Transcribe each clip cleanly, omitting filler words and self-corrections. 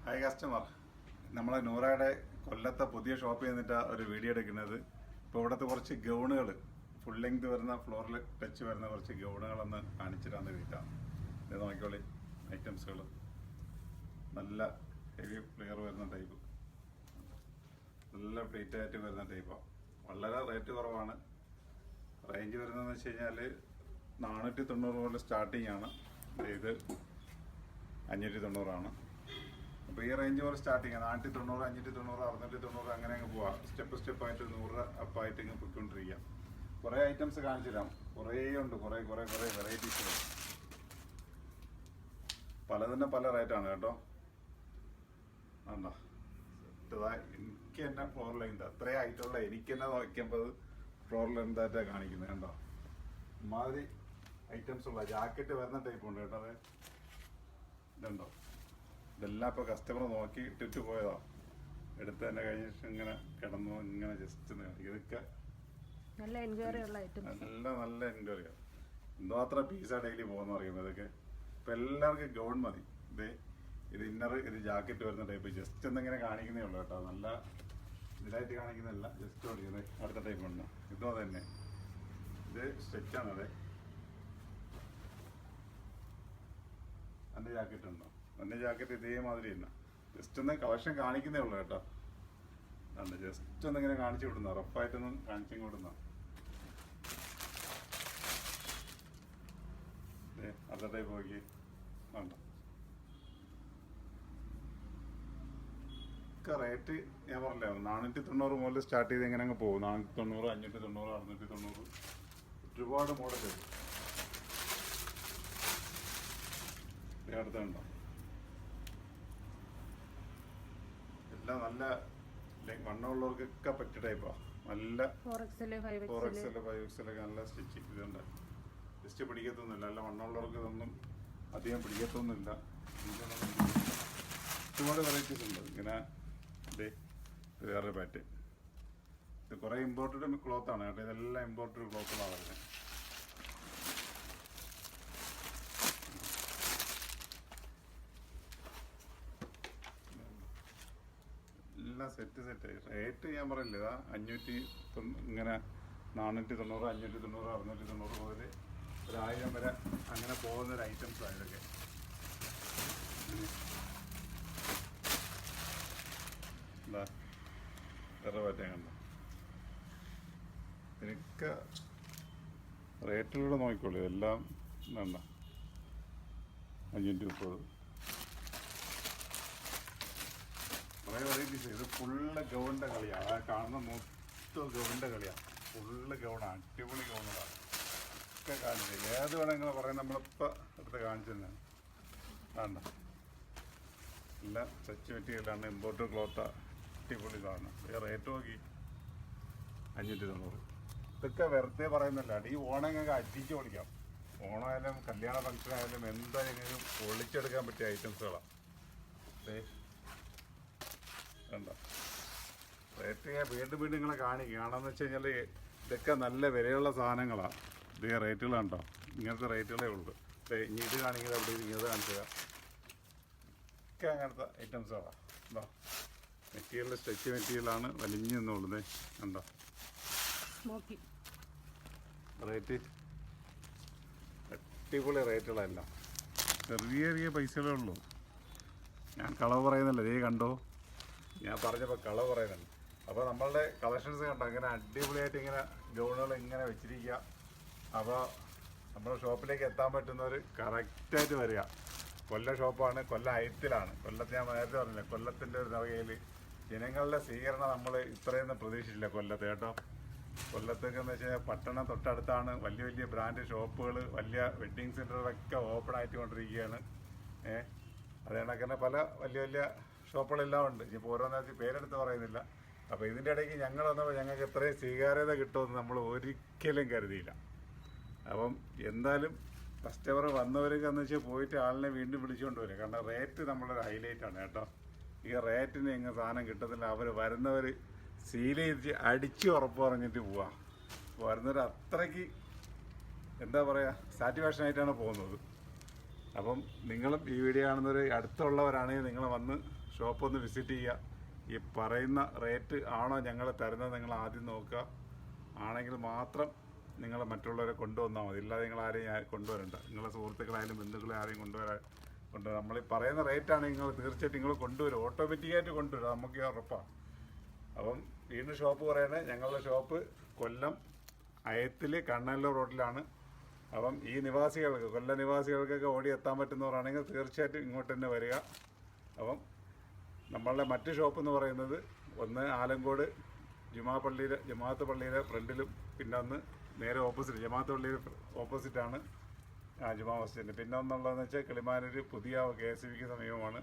Hi customer, നമ്മളെ നൂറയുടെ കൊല്ലത്തെ പുതിയ ഷോപ്പിൽ നിന്നിട്ട് ഒരു വീഡിയോ എടുക്കുന്നത്. ഇപ്പോൾ ഇവിടുത്തെ കുറച്ച് ഗൗണുകൾ, ഫുൾ ലെങ്ത് വരുന്ന ഫ്ലോറിൽ ടച്ച് വരുന്ന കുറച്ച് ഗൗണുകളൊന്ന് കാണിച്ചിട്ടാണ് വീട്ടാണ്. ഇത് നോക്കിക്കോളി, ഐറ്റംസുകൾ നല്ല ഹെവി ഫ്ലെയർ വരുന്ന ടൈപ്പ്, നല്ല പ്ലേറ്റ് ആയിട്ട് വരുന്ന ടൈപ്പാണ്. വളരെ റേറ്റ് കുറവാണ്. റേഞ്ച് വരുന്നതെന്ന് വെച്ച് കഴിഞ്ഞാൽ 490 മുതൽ സ്റ്റാർട്ടിങ് ആണ്. ഇത് 590 അപ്പോൾ ഈ റേഞ്ച് പോലെ സ്റ്റാർട്ടിങ് 490, 590, 690 അങ്ങനെ അങ്ങ് പോവാം. സ്റ്റെപ്പായിട്ട് 100 അപ്പായിട്ട് ഇങ്ങ് പൊയ്ക്കൊണ്ടിരിക്കാം. കുറേ ഐറ്റംസ് കാണിച്ചിടാം. കുറേ ഉണ്ട്, കുറേ വെറൈറ്റീസ്. പലതിൻ്റെ പല റേറ്റാണ് കേട്ടോ. ആണ്ടോ, എനിക്ക് തന്നെ ഫ്ലോർ ലെങ്ത് അത്രയും ആയിട്ടുള്ള എനിക്ക് തന്നെ നോക്കിയപ്പോൾ ഫ്ലോർ ലെങ്തായിട്ടാണ് കാണിക്കുന്നത്. കണ്ടോ, ഇമാതിരി ഐറ്റംസ് ഉള്ള ജാക്കറ്റ് വരുന്ന ടൈപ്പ് ഉണ്ട് കേട്ടോ. ഇതുണ്ടോ, ഇതെല്ലാം ഇപ്പോൾ കസ്റ്റമർ നോക്കി ഇട്ടിട്ട് പോയതാ. എടുത്ത് തന്നെ കഴിഞ്ഞ ശേഷം ഇങ്ങനെ കിടന്നു ഇങ്ങനെ ജസ്റ്റ് ഇതൊക്കെ നല്ല എൻക്വയറി ഉള്ള ഐറ്റം, നല്ല എൻക്വയറിയാണ്. എന്തുമാത്രം പീസാണ് ഡെയിലി പോകുന്ന അറിയുന്നത്. ഇതൊക്കെ ഇപ്പം എല്ലാവർക്കും ഗൗൺ മതി. ഇത് ഇന്നർ, ഇത് ജാക്കറ്റ് വരുന്ന ടൈപ്പ്. ജസ്റ്റ് എന്തെങ്കിലും കാണിക്കുന്നേ ഉള്ളൂ കേട്ടോ. നല്ല ഇതായിട്ട് കാണിക്കുന്നില്ല, ജസ്റ്റ് ഓടിക്കുന്നത്. അടുത്ത ടൈപ്പ് ഉണ്ട്, ഇതോ തന്നെ. ഇത് സ്ട്രെച്ചാണ്. അതെ, എൻ്റെ ജാക്കറ്റ് ഉണ്ടോ? എൻ്റെ ജാക്കറ്റ് ഇതേമാതിരി തന്നെ. ജസ്റ്റ് ഒന്ന് കളക്ഷൻ കാണിക്കുന്നേ ഉള്ളൂ കേട്ടോ. അല്ല, ജസ്റ്റ് ഒന്നിങ്ങനെ കാണിച്ചു വിടുന്ന, റഫായിട്ടൊന്നും കാണിച്ചു വിടുന്ന. അടുത്ത ടൈപ്പ് നോക്കി വേണ്ട. ഒക്കെ റേറ്റ് ഞാൻ പറഞ്ഞില്ലേ, 490 മുതൽ സ്റ്റാർട്ട് ചെയ്ത് എങ്ങനെ അങ്ങ് പോകും. 490, 590, 690, ഒരുപാട് മോഡൽ. അടുത്തുണ്ടോ, എല്ലാം നല്ല വണ്ണമുള്ളവർക്കൊക്കെ പറ്റിയ ടൈപ്പാണ്. നല്ല 4XL, 4XL, 5XL ഒക്കെ നല്ല സ്റ്റിച്ച്. ഇതുണ്ട്, ജസ്റ്റ് പിടിക്കത്തൊന്നുമില്ല. നല്ല വണ്ണമുള്ളവർക്ക് ഇതൊന്നും അധികം പിടിക്കത്തൊന്നുമില്ല. ഒരുപാട് വെറൈറ്റീസ് ഉണ്ട്. ഇങ്ങനെ ഇത് വേറെ പാറ്റേൺ. ഇത് കുറേ ഇമ്പോർട്ടഡ് ക്ലോത്താണ് കേട്ടോ. ഇതെല്ലാം ഇമ്പോർട്ടഡ് ക്ലോത്തുകളാണ് വരുന്നത്. എല്ലാം സെറ്റ്. റേറ്റ് ഞാൻ പറയില്ല, ഇതാ 500 ഇങ്ങനെ 490, 590, 690 മുതൽ 1000 വരെ അങ്ങനെ പോകുന്നൊരു ഐറ്റംസാണ് ഇതൊക്കെ. എന്താ വേറെ പറ്റാൻ കണ്ടോ. ഇതിനൊക്കെ റേറ്റിലൂടെ നോക്കിക്കോളൂ. എല്ലാം വേണ്ട 530. കുറേ വെറൈറ്റീസ്. ഇത് ഫുള്ള് ഗൗണിൻ്റെ കളിയാണ്. ആ കാണുന്ന മൊത്തം ഗൗണിൻ്റെ കളിയാണ്. ഫുള്ള് ഗൗണാണ്, അടിപൊളി ഗൗണുകളാണ് ഒക്കെ കാണിച്ചത്. ഏത് വേണമെങ്കിലും പറയാം, നമ്മളിപ്പോൾ അടുത്ത് കാണിച്ചു തന്നെയാണ്. വേണ്ട, എല്ലാം ടച്ച് മെറ്റീരിയലാണ്, ഇമ്പോർട്ടഡ് ക്ലോത്ത്, അടിപൊളി ഇതാണ്. റേറ്റ് നോക്കി 590. ഇതൊക്കെ വെറുതെ പറയുന്നില്ല. ഈ ഓണം ഞങ്ങൾക്ക് അടിച്ച് പൊളിക്കാം. ഓണമായാലും കല്യാണ ഫംഗ്ഷൻ ആയാലും എന്തായാലും പൊളിച്ചെടുക്കാൻ പറ്റിയ ഐറ്റംസുകളാണ്. കണ്ടോ, റേറ്റ് ഞാൻ വീണ്ടും നിങ്ങളെ കാണിക്കും. കാണാമെന്ന് വെച്ച് കഴിഞ്ഞാൽ ഇതൊക്കെ നല്ല വിലയുള്ള സാധനങ്ങളാണ്. ഇത് റേറ്റുകൾ കണ്ടോ, ഇങ്ങനത്തെ റേറ്റുകളേ ഉള്ളൂ. ഇനി ഇത് കാണിക്കുന്നത് അവിടെ ഇങ്ങനത്തെ കാണിക്കുക ഒക്കെ അങ്ങനത്തെ ഐറ്റംസുകളാണ്. എന്താ മെറ്റീരിയൽ സ്ട്രെച്ച് മെറ്റീരിയലാണ്, വലിഞ്ഞു നിന്നുള്ളത്. കണ്ടോ, റേറ്റ് അടിപൊളി റേറ്റുകളല്ല. ചെറിയ പൈസകളേ ഉള്ളൂ. ഞാൻ കളവ് പറയുന്നില്ല. ഇതേ കണ്ടോ, ഞാൻ പറഞ്ഞപ്പോൾ കളവ് പറയുന്നുണ്ട്. അപ്പോൾ നമ്മളുടെ കളക്ഷൻസ് കണ്ടോ, ഇങ്ങനെ അടിപൊളിയായിട്ട് ഇങ്ങനെ ഗൗണുകൾ ഇങ്ങനെ വെച്ചിരിക്കുക. അപ്പോൾ നമ്മുടെ ഷോപ്പിലേക്ക് എത്താൻ പറ്റുന്നവർ കറക്റ്റായിട്ട് വരിക. കൊല്ലം ഷോപ്പാണ്, കൊല്ലം അയത്തിലാണ്. കൊല്ലത്ത് ഞാൻ നേരത്തെ പറഞ്ഞില്ല, കൊല്ലത്തിൻ്റെ ഒരു നവകയിൽ ജനങ്ങളുടെ സ്വീകരണം നമ്മൾ ഇത്രയൊന്നും പ്രതീക്ഷിച്ചില്ല കൊല്ലത്ത് കേട്ടോ. കൊല്ലത്തൊക്കെ എന്ന് വെച്ച് കഴിഞ്ഞാൽ പട്ടണം തൊട്ടടുത്താണ്. വലിയ ബ്രാൻഡ് ഷോപ്പുകൾ, വലിയ വെഡ്ഡിങ് സെൻ്ററുകളൊക്കെ ഓപ്പൺ ആയിട്ട് കൊണ്ടിരിക്കുകയാണ്. അത് കണക്കന്നെ പല വലിയ ഷോപ്പുകളെല്ലാം ഉണ്ട്. ഇപ്പോൾ ഓരോന്നേരത്തി പേരെടുത്ത് പറയുന്നില്ല. അപ്പോൾ ഇതിൻ്റെ ഇടയ്ക്ക് ഞങ്ങൾ വന്നപ്പോൾ ഞങ്ങൾക്ക് ഇത്രയും സ്വീകാര്യത കിട്ടുമെന്ന് നമ്മൾ ഒരിക്കലും കരുതിയില്ല. അപ്പം എന്തായാലും കസ്റ്റമർ വന്നവരൊക്കെ എന്ന് വെച്ചാൽ പോയിട്ട് ആളിനെ വീണ്ടും വിളിച്ചുകൊണ്ട് വരും. കാരണം റേറ്റ് നമ്മളൊരു ഹൈലൈറ്റാണ് കേട്ടോ. ഈ റേറ്റിന് എങ്ങനെ സാധനം കിട്ടത്തില്ല. അവർ വരുന്നവർ സീൽ ചെയ്ത് അടിച്ച് ഉറപ്പ് പറഞ്ഞിട്ട് പോവാം. വരുന്നവർ അത്രയ്ക്ക് എന്താ പറയുക, സാറ്റിസ്ഫാക്ഷൻ ആയിട്ടാണ് പോകുന്നത്. അപ്പം നിങ്ങളും ഈ വീഡിയോ കാണുന്നവർ അടുത്തുള്ളവരാണെങ്കിൽ നിങ്ങൾ വന്ന് ഷോപ്പ് ഒന്ന് വിസിറ്റ് ചെയ്യുക. ഈ പറയുന്ന റേറ്റ് ആണോ ഞങ്ങൾ തരുന്നത് നിങ്ങൾ ആദ്യം നോക്കുക. ആണെങ്കിൽ മാത്രം നിങ്ങൾ മറ്റുള്ളവരെ കൊണ്ടുവന്നാൽ മതി. ഇല്ലാതെ നിങ്ങൾ ആരെയും കൊണ്ടുവരണ്ട. നിങ്ങളെ സുഹൃത്തുക്കളായാലും ബന്ധുക്കളെ ആരെയും കൊണ്ടുവരാൻ നമ്മൾ ഈ പറയുന്ന റേറ്റാണ് നിങ്ങൾ തീർച്ചയായിട്ടും നിങ്ങൾ കൊണ്ടുവരും. ഓട്ടോമാറ്റിക്കായിട്ട് കൊണ്ടുവരും, നമുക്ക് ഉറപ്പാണ്. അപ്പം വീണ്ടും ഷോപ്പ് പറയണേ, ഞങ്ങളുടെ ഷോപ്പ് കൊല്ലം അയത്തിൽ കണ്ണല്ലൂർ റോഡിലാണ്. അപ്പം ഈ നിവാസികൾക്ക്, കൊല്ലം നിവാസികൾക്കൊക്കെ ഓടി എത്താൻ പറ്റുന്നവരാണെങ്കിൽ തീർച്ചയായിട്ടും ഇങ്ങോട്ട് തന്നെ വരിക. അപ്പം നമ്മളുടെ മറ്റ് ഷോപ്പ് എന്ന് പറയുന്നത് ഒന്ന് ആലങ്കോട് ജമാഅത്ത് പള്ളിയുടെ ഫ്രണ്ടിലും, പിന്നെ ഒന്ന് നേരെ ഓപ്പോസിറ്റ് ജമാഅത്ത് പള്ളിയുടെ ഓപ്പോസിറ്റാണ് ജുമാ മസ്ജിദിൻ്റെ. പിന്നെ ഒന്നുള്ളതെന്ന് വെച്ചാൽ കിളിമാനൂർ പുതിയ KSVക്ക് സമീപമാണ്.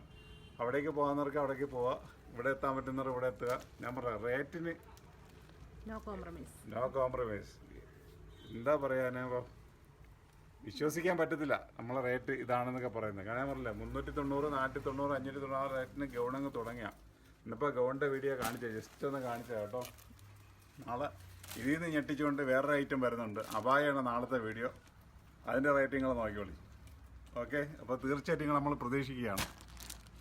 അവിടേക്ക് പോകുന്നവർക്ക് അവിടേക്ക് പോവുക, ഇവിടെ എത്താൻ പറ്റുന്നവർ ഇവിടെ എത്തുക. ഞാൻ പറയാം, റേറ്റിന് നോ കോംപ്രമൈസ്. എന്താ പറയാനിപ്പോൾ വിശ്വസിക്കാൻ പറ്റത്തില്ല നമ്മളെ റേറ്റ് ഇതാണെന്നൊക്കെ പറയുന്നത്. കാരണം ഞാൻ പറഞ്ഞില്ല 390, 490, 590 റേറ്റിന് ഗൗണങ്ങ് തുടങ്ങിയ. ഇന്നിപ്പോൾ ഗൗണിൻ്റെ വീഡിയോ കാണിച്ചത് ജസ്റ്റ് ഒന്ന് കാണിച്ചത് കേട്ടോ. നാളെ ഇതിൽ നിന്ന് ഞെട്ടിച്ചുകൊണ്ട് വേറൊരു ഐറ്റം വരുന്നുണ്ട്. അബായാണ് നാളത്തെ വീഡിയോ. അതിൻ്റെ റേറ്റ് നിങ്ങൾ നോക്കിക്കോളി. ഓക്കെ, അപ്പോൾ തീർച്ചയായിട്ടും നമ്മൾ പ്രതീക്ഷിക്കുകയാണ്.